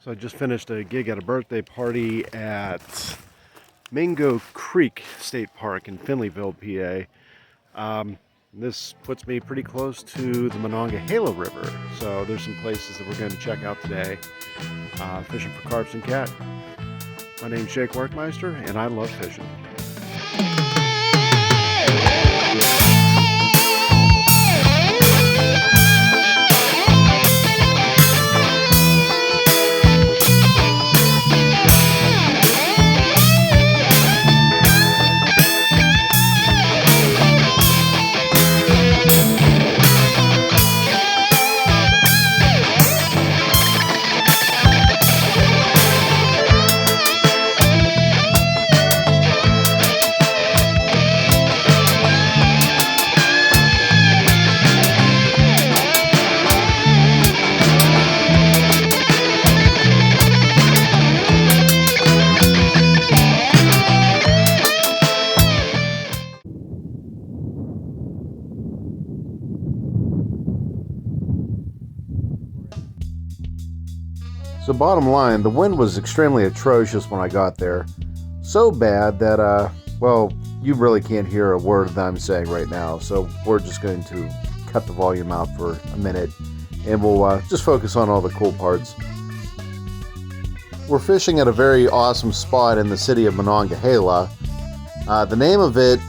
So I just finished a gig at a birthday party at Mango Creek State Park in Finleyville, PA. This puts me pretty close to the Monongahela River. So there's some places that we're going to check out today, fishing for carps and cat. My name's Jake Workmeister, and I love fishing. So bottom line, the wind was extremely atrocious when I got there. So bad that, well, you really can't hear a word that I'm saying right now. So we're just going to cut the volume out for a minute and we'll just focus on all the cool parts. We're fishing at a very awesome spot in the city of Monongahela. The name of it,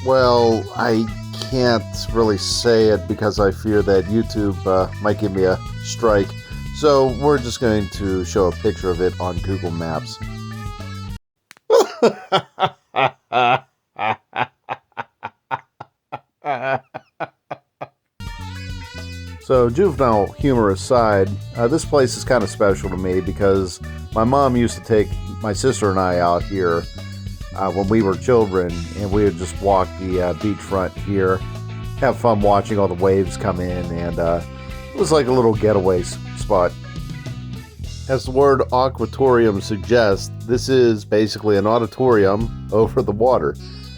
well, I can't really say it because I fear that YouTube might give me a strike. So we're just going to show a picture of it on Google Maps. So juvenile humor aside, this place is kind of special to me because my mom used to take my sister and I out here when we were children, and we would just walk the beachfront here, have fun watching all the waves come in, and it was like a little getaway spot. As the word Aquatorium suggests, this is basically an auditorium over the water.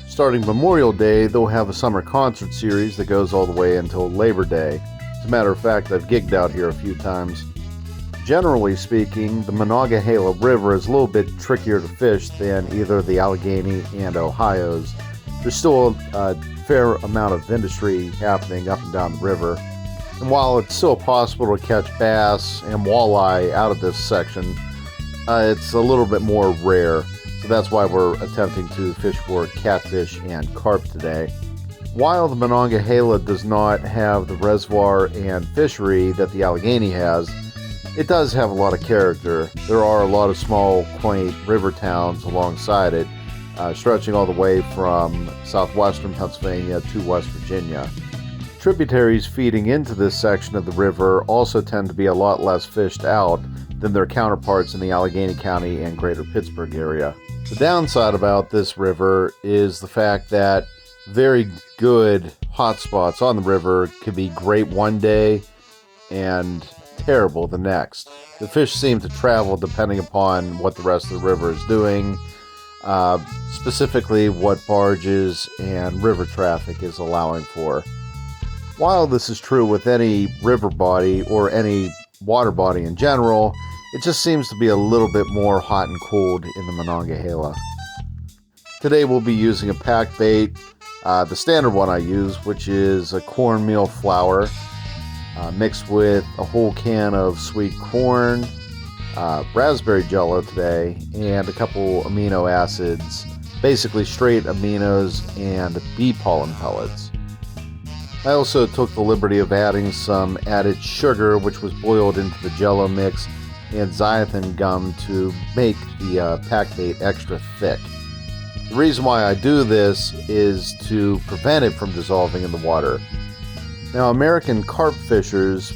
Starting Memorial Day, they'll have a summer concert series that goes all the way until Labor Day. As a matter of fact, I've gigged out here a few times. Generally speaking, the Monongahela River is a little bit trickier to fish than either the Allegheny and Ohio's. There's still a fair amount of industry happening up and down the river. And while it's still possible to catch bass and walleye out of this section, it's a little bit more rare. So that's why we're attempting to fish for catfish and carp today. While the Monongahela does not have the reservoir and fishery that the Allegheny has, it does have a lot of character. There are a lot of small, quaint river towns alongside it, stretching all the way from southwestern Pennsylvania to West Virginia. Tributaries feeding into this section of the river also tend to be a lot less fished out than their counterparts in the Allegheny County and greater Pittsburgh area. The downside about this river is the fact that very good hot spots on the river can be great one day and terrible the next. The fish seem to travel depending upon what the rest of the river is doing, specifically what barges and river traffic is allowing for. While this is true with any river body or any water body in general, it just seems to be a little bit more hot and cold in the Monongahela. Today we'll be using a pack bait, the standard one I use, which is a cornmeal flour mixed with a whole can of sweet corn, raspberry jello today, and a couple amino acids, basically straight aminos and bee pollen pellets. I also took the liberty of adding some added sugar, which was boiled into the jello mix, and xanthan gum to make the pack bait extra thick. The reason why I do this is to prevent it from dissolving in the water. Now, American carp fishers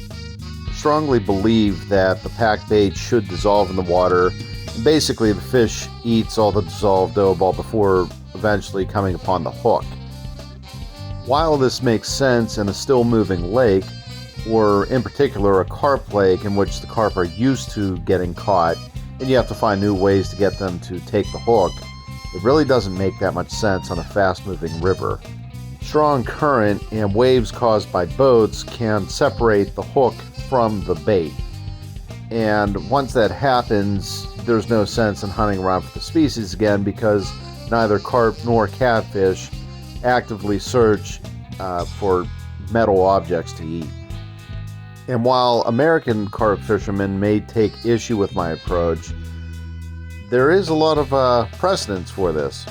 strongly believe that the pack bait should dissolve in the water. Basically, the fish eats all the dissolved dough ball before eventually coming upon the hook. While this makes sense in a still-moving lake, or in particular a carp lake in which the carp are used to getting caught, and you have to find new ways to get them to take the hook, it really doesn't make that much sense on a fast-moving river. Strong current and waves caused by boats can separate the hook from the bait. And once that happens, there's no sense in hunting around for the species again, because neither carp nor catfish actively search for metal objects to eat. And while American carp fishermen may take issue with my approach, there is a lot of precedence for this.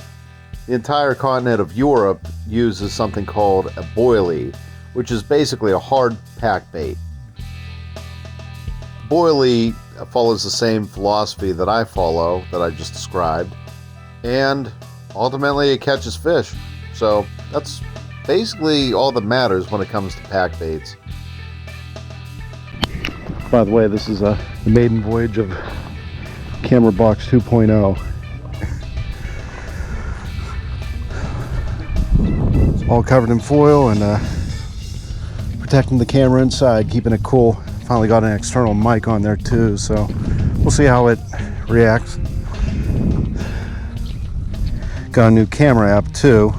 The entire continent of Europe uses something called a boilie, which is basically a hard pack bait. Boilie follows the same philosophy that I follow, that I just described, and ultimately it catches fish. So that's basically all that matters when it comes to pack baits. By the way, this is the maiden voyage of Camera Box 2.0. It's all covered in foil and protecting the camera inside, keeping it cool. Finally got an external mic on there too, so we'll see how it reacts. Got a new camera app too.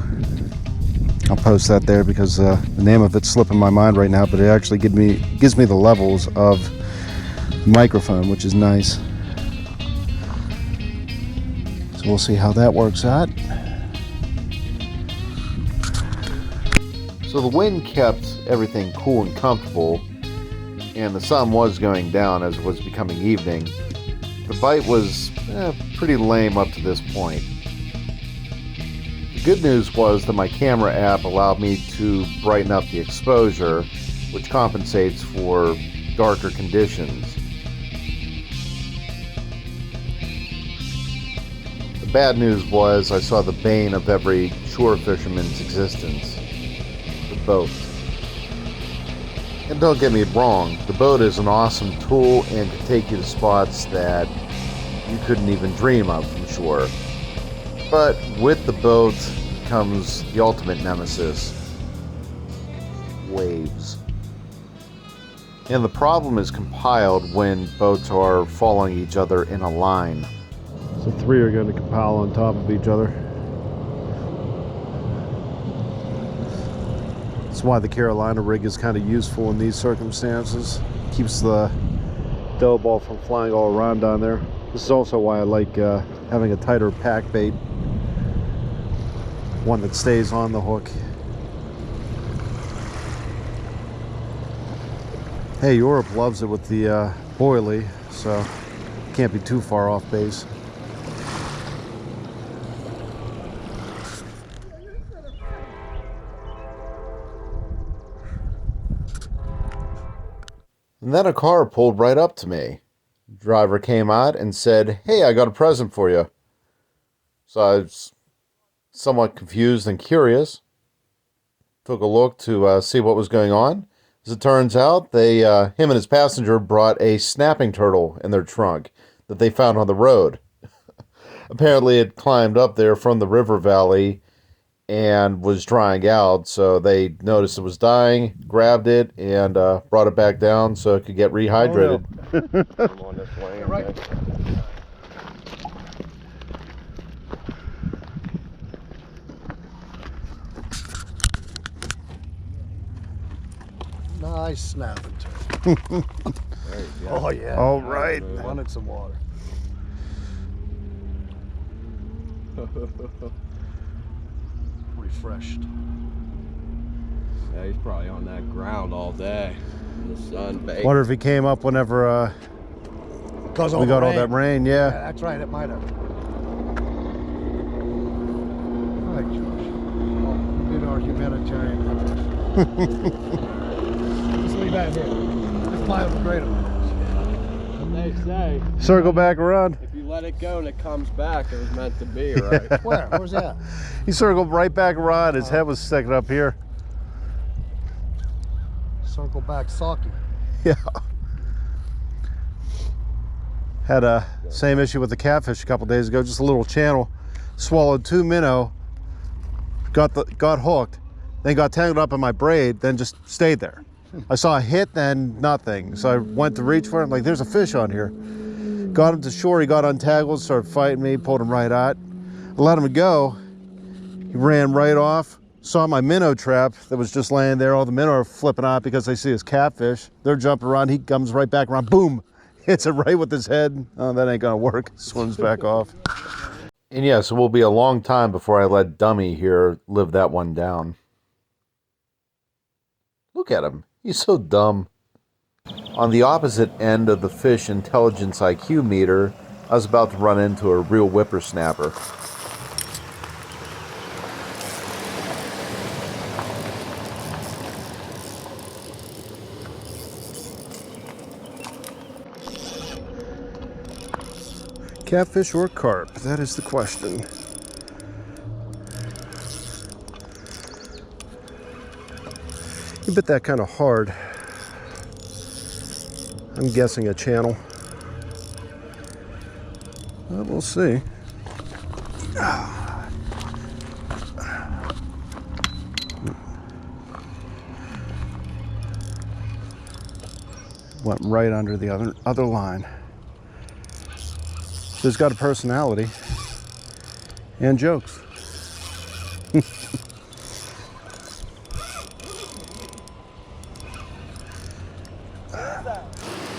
I'll post that there because the name of it's slipping my mind right now, but it actually gives me the levels of the microphone, which is nice. So we'll see how that works out. So the wind kept everything cool and comfortable, and the sun was going down as it was becoming evening. The bite was pretty lame up to this point. The good news was that my camera app allowed me to brighten up the exposure, which compensates for darker conditions. The bad news was I saw the bane of every shore fisherman's existence, the boat. And don't get me wrong, the boat is an awesome tool and can take you to spots that you couldn't even dream of from shore. But with the boat comes the ultimate nemesis, waves. And the problem is compiled when boats are following each other in a line. So three are going to compile on top of each other. That's why the Carolina rig is kind of useful in these circumstances. Keeps the dough ball from flying all around down there. This is also why I like having a tighter pack bait, one that stays on the hook. Hey, Europe loves it with the boilie, so can't be too far off base. And then a car pulled right up to me. The driver came out and said, "Hey, I got a present for you." So I was somewhat confused and curious. Took a look to see what was going on. As it turns out, him and his passenger brought a snapping turtle in their trunk that they found on the road. Apparently it climbed up there from the river valley and was drying out, so they noticed it was dying, grabbed it, and brought it back down so it could get rehydrated. Oh, no. I'm on this lane, right. Nice snapping turtle. Oh yeah. All right. Wanted some water. Refreshed. Yeah, he's probably on that ground all day in the sun, baking. Wonder if he came up whenever we got all that rain. Yeah, that's right. It might have. All right, Josh. Oh, you did our humanitarian hunters. Let's leave that here. Let's biodegradable. They say Circle back around. if you let it go and it comes back, it was meant to be, right? Where? Where's that? He circled right back around. His head was sticking up here. Circle back, Saki. Yeah. Had a same issue with the catfish a couple days ago. Just a little channel. Swallowed 2 minnow. Got hooked. Then got tangled up in my braid. Then just stayed there. I saw a hit, then nothing. So I went to reach for it. I'm like, there's a fish on here. Got him to shore. He got untangled, started fighting me, pulled him right out. I let him go. He ran right off. Saw my minnow trap that was just laying there. All the minnow are flipping out because they see his catfish. They're jumping around. He comes right back around. Boom! hits it right with his head. Oh, that ain't gonna work. Swims back off. And yeah, so it will be a long time before I let Dummy here live that one down. Look at him. He's so dumb. On the opposite end of the fish intelligence IQ meter, I was about to run into a real whippersnapper. Catfish or carp? That is the question. You bit that kind of hard. I'm guessing a channel. Well, we'll see. Went right under the other line. She's got a personality and jokes.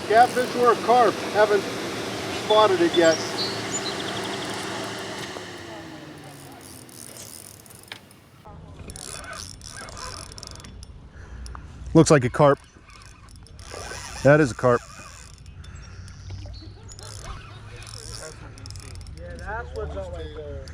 Catfish or a carp? Haven't spotted it yet. Looks like a carp. That is a carp. Yeah, that's what's up right there.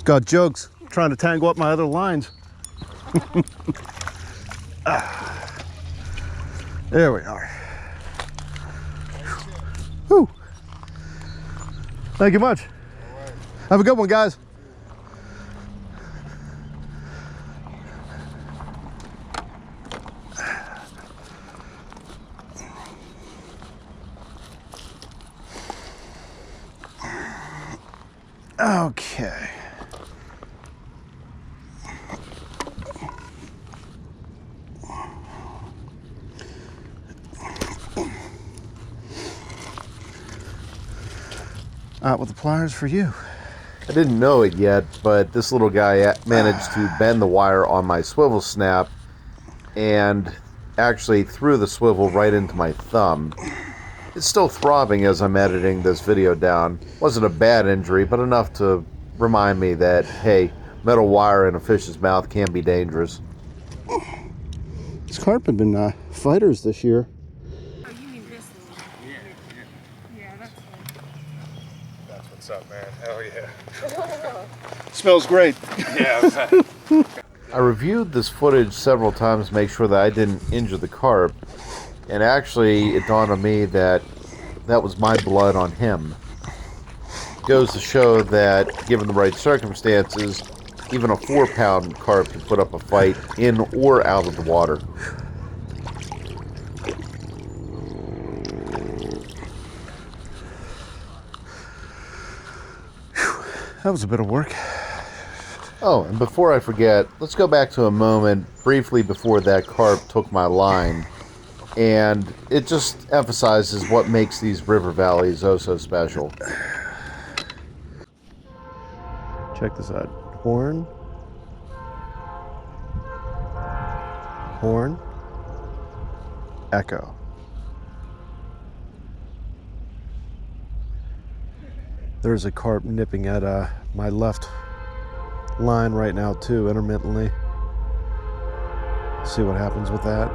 Got jokes trying to tangle up my other lines. There we are. Whew. Thank you much. Have a good one, guys. Okay. Out with the pliers for you. I didn't know it yet, but this little guy managed to bend the wire on my swivel snap and actually threw the swivel right into my thumb. It's still throbbing as I'm editing this video down. Wasn't a bad injury, but enough to remind me that, hey, metal wire in a fish's mouth can be dangerous. These carp have been fighters this year. Oh, you mean this one? Yeah, that's one. That's what's up, man. Hell yeah. Smells great. Yeah. I reviewed this footage several times to make sure that I didn't injure the carp, and actually it dawned on me that that was my blood on him. Goes to show that, given the right circumstances, even a 4-pound carp can put up a fight in or out of the water. That was a bit of work. Oh, and before I forget, let's go back to a moment briefly before that carp took my line. And it just emphasizes what makes these river valleys oh so special. Check this out. Horn. Horn. Echo. There's a carp nipping at my left line right now too, intermittently. See what happens with that.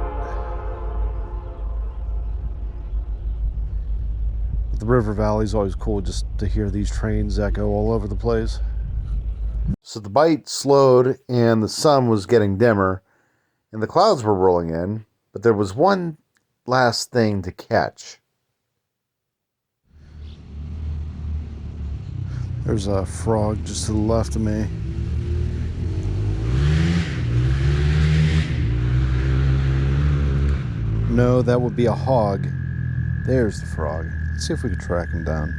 The river valley is always cool just to hear these trains echo all over the place. So the bite slowed and the sun was getting dimmer and the clouds were rolling in, but there was one last thing to catch. There's a frog just to the left of me. No, that would be a hog. There's the frog. Let's see if we can track him down.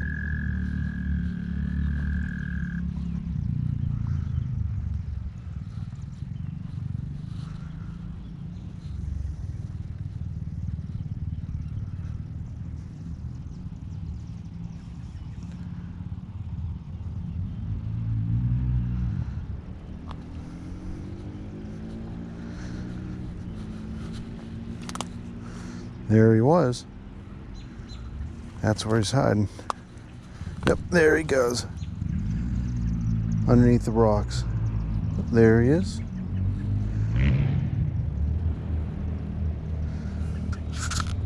There he was. That's where he's hiding. Yep, there he goes. Underneath the rocks. There he is.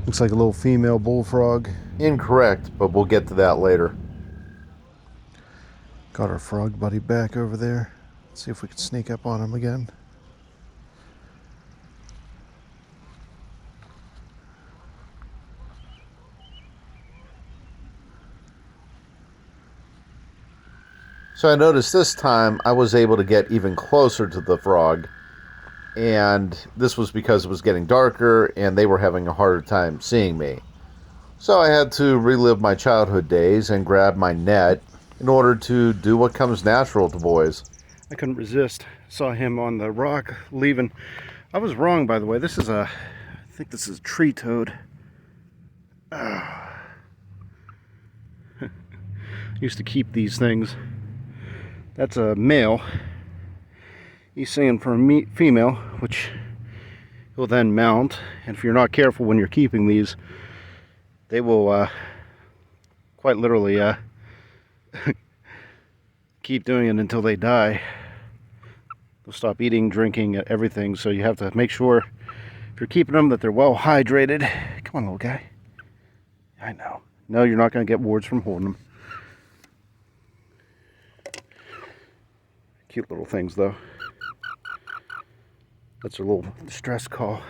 Looks like a little female bullfrog. Incorrect, but we'll get to that later. Got our frog buddy back over there. Let's see if we can sneak up on him again. So I noticed this time I was able to get even closer to the frog, and this was because it was getting darker and they were having a harder time seeing me. So I had to relive my childhood days and grab my net in order to do what comes natural to boys. I couldn't resist. Saw him on the rock leaving. I was wrong, by the way. This is I think this is a tree toad. Used to keep these things. That's a male. He's singing for a female, which he'll then mount. And if you're not careful when you're keeping these, they will quite literally keep doing it until they die. They'll stop eating, drinking, everything. So you have to make sure, if you're keeping them, that they're well hydrated. Come on, little guy. I know. No, you're not going to get warts from holding them. Cute little things, though. That's a little distress call.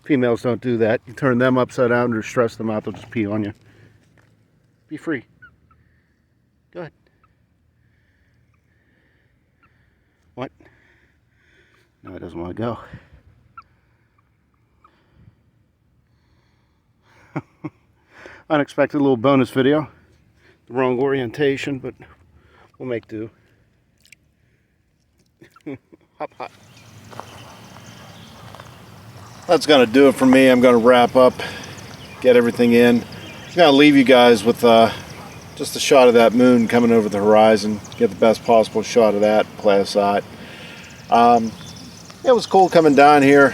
Females don't do that. You turn them upside down or stress them out, they'll just pee on you. Be free. Go ahead. What? No, it doesn't want to go. Unexpected little bonus video. The wrong orientation, but we'll make do. Hop, hop. That's going to do it for me. I'm going to wrap up, get everything in. I'm going to leave you guys with just a shot of that moon coming over the horizon. Get the best possible shot of that, play aside. It was cool coming down here,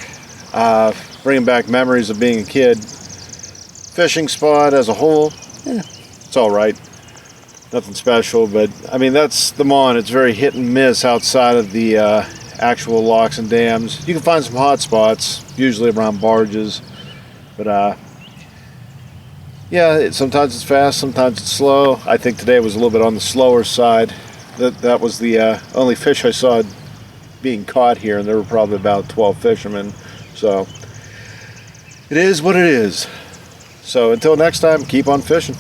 bringing back memories of being a kid. Fishing spot as a whole, it's all right. Nothing special, but I mean, that's the Mon. It's very hit and miss outside of the actual locks and dams. You can find some hot spots, usually around barges, but yeah, sometimes it's fast, sometimes it's slow. I think today was a little bit on the slower side. That was the only fish I saw being caught here, and there were probably about 12 fishermen. So it is what it is. So until next time, keep on fishing.